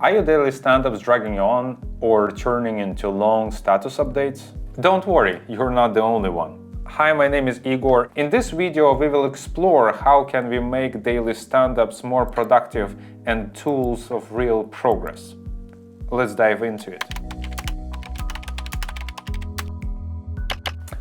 Are your daily stand-ups dragging on or turning into long status updates? Don't worry, you're not the only one. Hi, my name is Igor. In this video, we will explore how can we make daily stand-ups more productive and tools of real progress. Let's dive into it.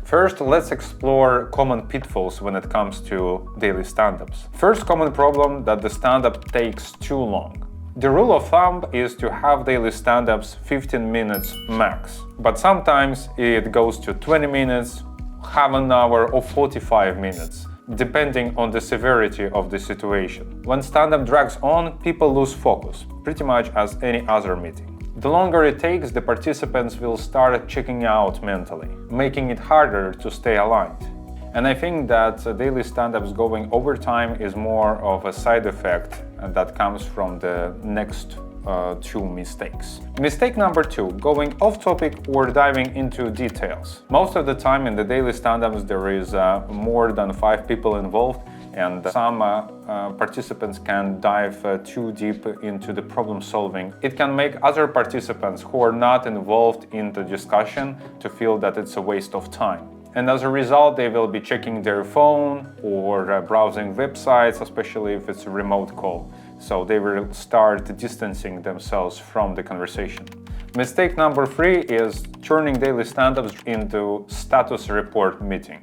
First, let's explore common pitfalls when it comes to daily stand-ups. First common problem that the stand-up takes too long. The rule of thumb is to have daily stand-ups 15 minutes max, but sometimes it goes to 20 minutes, half an hour or 45 minutes, depending on the severity of the situation. When stand-up drags on, people lose focus, pretty much as any other meeting. The longer it takes, the participants will start checking out mentally, making it harder to stay aligned. And I think that daily stand-ups going over time is more of a side effect that comes from the next two mistakes. Mistake number 2, going off topic or diving into details. Most of the time in the daily stand-ups there is more than 5 people involved, and some participants can dive too deep into the problem solving. It can make other participants who are not involved in the discussion to feel that it's a waste of time. And as a result, they will be checking their phone or browsing websites, especially if it's a remote call. So they will start distancing themselves from the conversation. Mistake number 3 is turning daily stand-ups into status report meeting.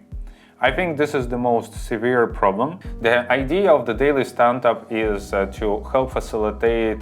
I think this is the most severe problem. The idea of the daily stand-up is to help facilitate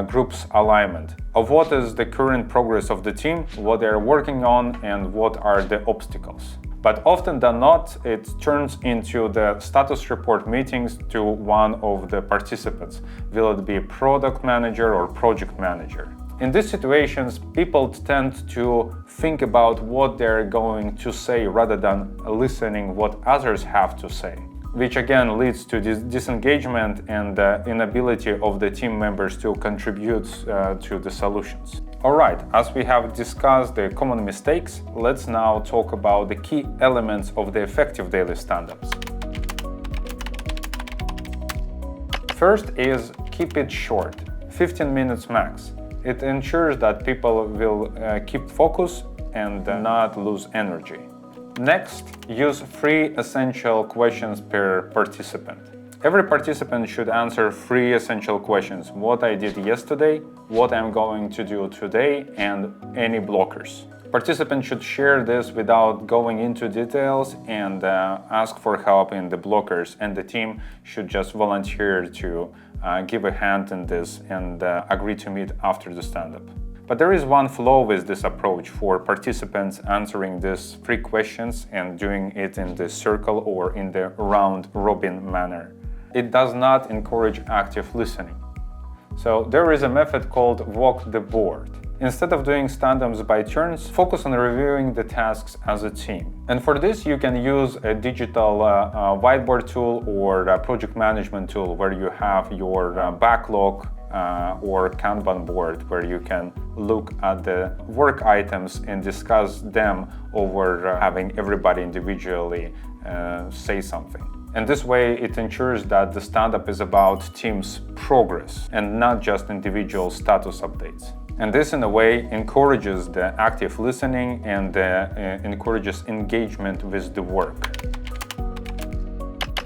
group's alignment of what is the current progress of the team, what they're working on, and what are the obstacles. But often than not, it turns into the status report meetings to one of the participants, will it be product manager or project manager. In these situations, people tend to think about what they're going to say rather than listening what others have to say, which again leads to disengagement and inability of the team members to contribute to the solutions. Alright, as we have discussed the common mistakes, let's now talk about the key elements of the effective daily stand-ups. First is keep it short, 15 minutes max. It ensures that people will keep focus and not lose energy. Next, use 3 essential questions per participant. Every participant should answer 3 essential questions: what I did yesterday, what I'm going to do today, and any blockers. Participants should share this without going into details and ask for help in the blockers, and the team should just volunteer to give a hand in this and agree to meet after the stand-up. But there is one flaw with this approach for participants answering these 3 questions and doing it in the circle or in the round-robin manner. It does not encourage active listening. So there is a method called walk the board. Instead of doing stand-ups by turns, focus on reviewing the tasks as a team. And for this, you can use a digital whiteboard tool or a project management tool where you have your backlog or Kanban board where you can look at the work items and discuss them over having everybody individually say something. And this way it ensures that the stand-up is about team's progress and not just individual status updates. And this in a way encourages the active listening and encourages engagement with the work.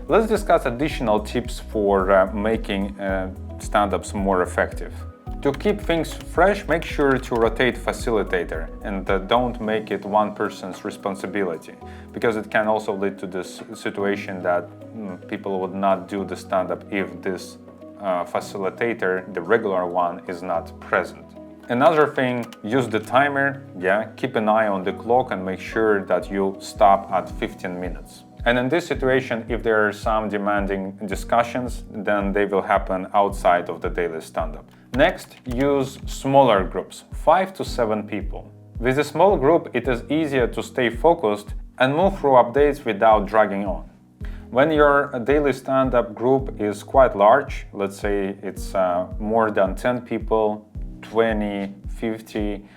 Let's discuss additional tips for making stand-ups more effective. To keep things fresh, make sure to rotate facilitator and don't make it one person's responsibility, because it can also lead to this situation that people would not do the stand-up if this facilitator, the regular one, is not present. Another thing, use the timer, keep an eye on the clock and make sure that you stop at 15 minutes. And in this situation, if there are some demanding discussions, then they will happen outside of the daily stand-up. Next, use smaller groups, 5 to 7 people. With a small group, it is easier to stay focused and move through updates without dragging on. When your daily stand-up group is quite large, let's say it's more than 10 people, 20, 50,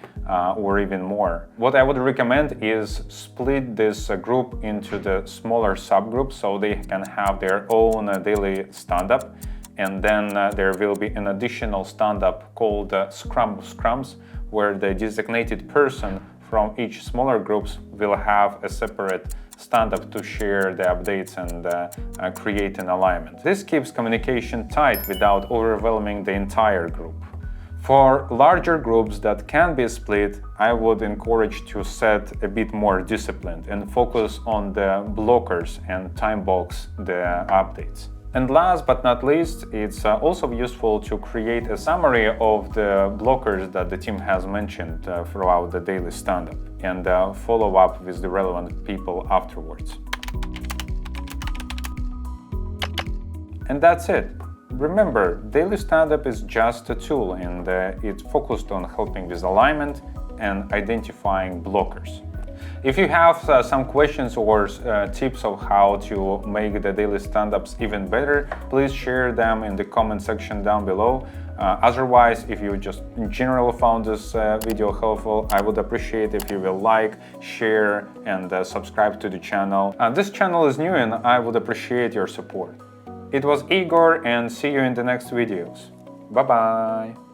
or even more. What I would recommend is split this group into the smaller subgroups so they can have their own daily stand-up and then there will be an additional stand-up called Scrum of Scrums, where the designated person from each smaller groups will have a separate stand-up to share the updates and create an alignment. This keeps communication tight without overwhelming the entire group. For larger groups that can be split, I would encourage to set a bit more discipline and focus on the blockers and time box the updates. And last but not least, it's also useful to create a summary of the blockers that the team has mentioned throughout the daily stand-up and follow up with the relevant people afterwards. And that's it. Remember, daily stand-up is just a tool and it's focused on helping with alignment and identifying blockers. If you have some questions or tips of how to make the daily stand-ups even better, please share them in the comment section down below. Otherwise, if you just in general found this video helpful, I would appreciate if you will like, share and subscribe to the channel. This channel is new and I would appreciate your support. It was Igor and see you in the next videos. Bye-bye!